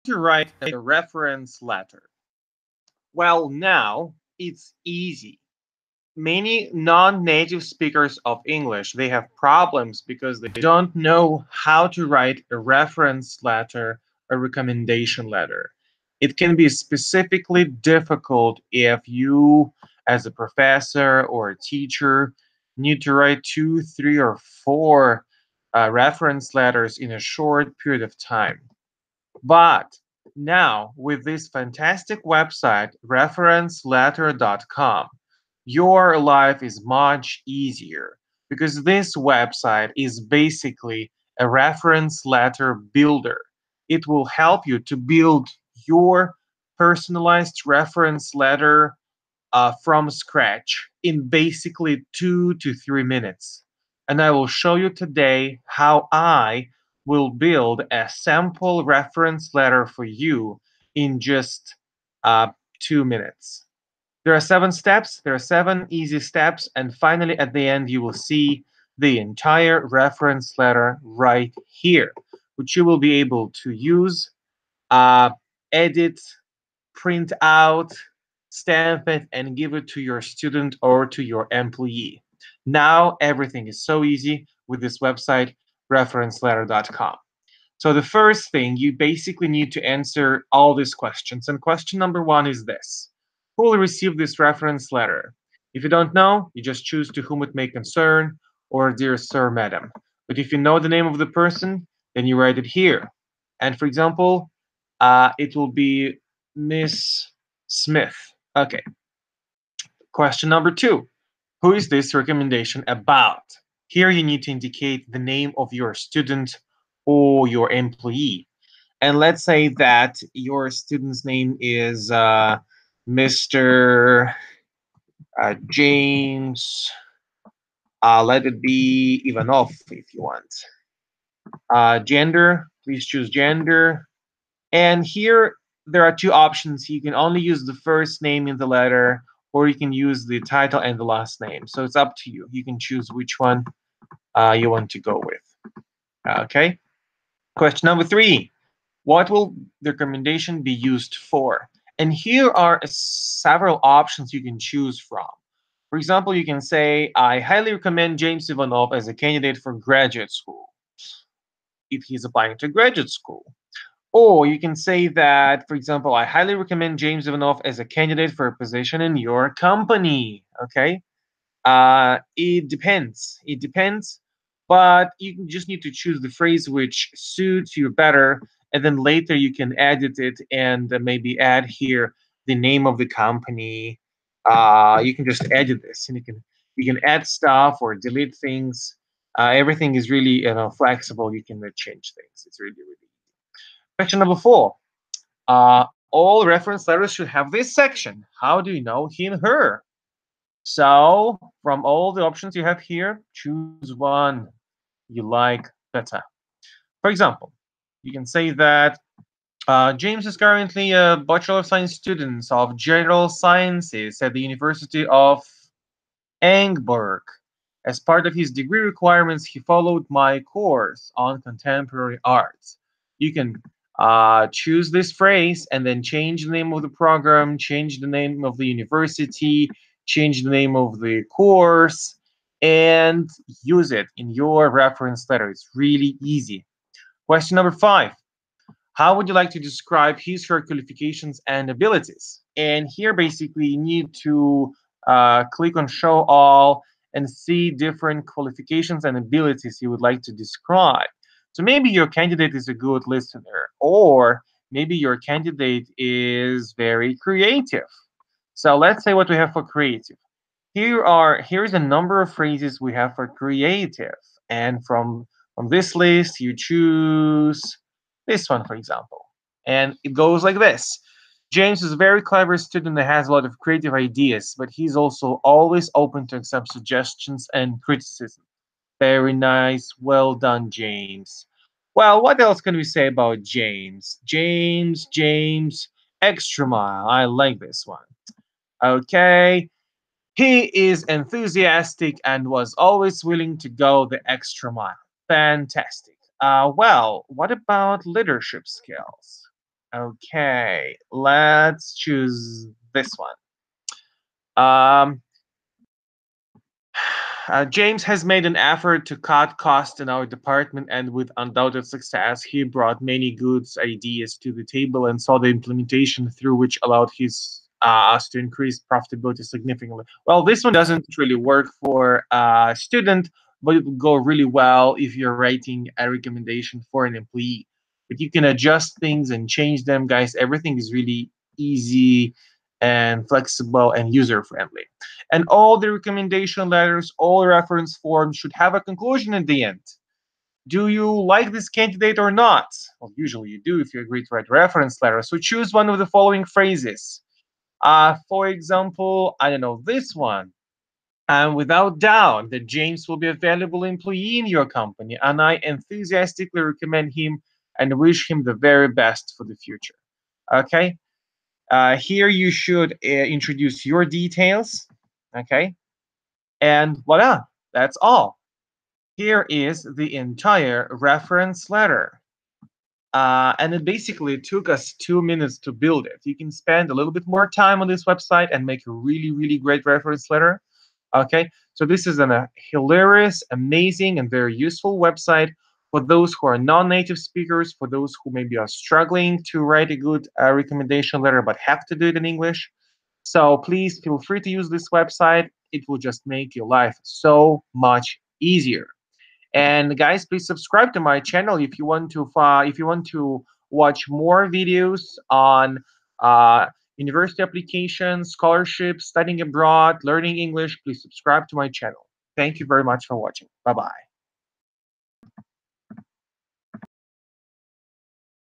to write a reference letter? Well, now it's easy. Many non-native speakers of English, they have problems because they don't know how to write a reference letter, a recommendation letter. It can be specifically difficult if you, as a professor or a teacher, need to write two, three, or four reference letters in a short period of time. But now, with this fantastic website, referenceletter.com, your life is much easier because this website is basically a reference letter builder. It will help you to build your personalized reference letter from scratch in basically 2 to 3 minutes. And I will show you today how I will build a sample reference letter for you in just 2 minutes. There are 7 steps, there are 7 easy steps, and finally at the end you will see the entire reference letter right here, which you will be able to use, uh, edit, print out, stamp it, and give it to your student or to your employee. Now everything is so easy with this website, referenceletter.com. So the first thing, you basically need to answer all these questions. And question number one is this: who will receive this reference letter? If you don't know, you just choose to whom it may concern or dear sir, madam. But if you know the name of the person, then you write it here. And for example, it will be Miss Smith. Okay. Question number two: who is this recommendation about? Here you need to indicate the name of your student or your employee. And let's say that your student's name is Mr. James. Let it be Ivanov if you want. Gender, please choose gender. And here there are two options. You can only use the first name in the letter, or you can use the title and the last name. So it's up to you. You can choose which one you want to go with. Okay. Question number three: what will the recommendation be used for? And here are several options you can choose from. For example, you can say, I highly recommend James Ivanov as a candidate for graduate school if he's applying to graduate school. Or you can say that, for example, I highly recommend James Ivanov as a candidate for a position in your company. Okay. It depends. It depends. But you just need to choose the phrase which suits you better, and then later you can edit it and maybe add here the name of the company. You can just edit this, and you can add stuff or delete things. Everything is really flexible. You can change things. It's really really easy. Question number four. All reference letters should have this section. How do you know he and her? So from all the options you have here, choose one you like better. For example, you can say that James is currently a Bachelor of Science student of General Sciences at the University of Edinburgh. As part of his degree requirements, he followed my course on contemporary arts. You can choose this phrase and then change the name of the program, change the name of the university, change the name of the course, and use it in your reference letter. It's really easy. Question number five: how would you like to describe his or her qualifications and abilities? And here, basically, you need to click on Show All and see different qualifications and abilities you would like to describe. So maybe your candidate is a good listener, or maybe your candidate is very creative. So let's say what we have for creative. Here's a number of phrases we have for creative, and from this list you choose this one, for example, and it goes like this: James is a very clever student that has a lot of creative ideas, but he's also always open to accept suggestions and criticism. Very nice, well done, James. Well, what else can we say about James? James, extra mile. I like this one. Okay, he is enthusiastic and was always willing to go the extra mile. Fantastic. Well, what about leadership skills? Okay, let's choose this one. Um, James has made an effort to cut costs in our department, and with undoubted success, he brought many good ideas to the table and saw the implementation through, which allowed us to increase profitability significantly. Well, this one doesn't really work for a student, but it will go really well if you're writing a recommendation for an employee. But you can adjust things and change them, guys. Everything is really easy and flexible and user friendly. And all the recommendation letters, all reference forms should have a conclusion at the end. Do you like this candidate or not? Well, usually you do if you agree to write a reference letter. So choose one of the following phrases. For example, I don't know, this one. And without doubt that James will be a valuable employee in your company, and I enthusiastically recommend him and wish him the very best for the future. Okay? Here you should introduce your details. Okay? And voila, that's all. Here is the entire reference letter. And it basically took us 2 minutes to build it. You can spend a little bit more time on this website and make a really, really great reference letter. Okay, so this is a hilarious, amazing, and very useful website for those who are non-native speakers, for those who maybe are struggling to write a good recommendation letter but have to do it in English. So please feel free to use this website. It will just make your life so much easier. And guys, please subscribe to my channel if you want to watch more videos on uh, university applications, scholarships, studying abroad, learning English. Please subscribe to my channel. Thank you very much for watching. Bye bye.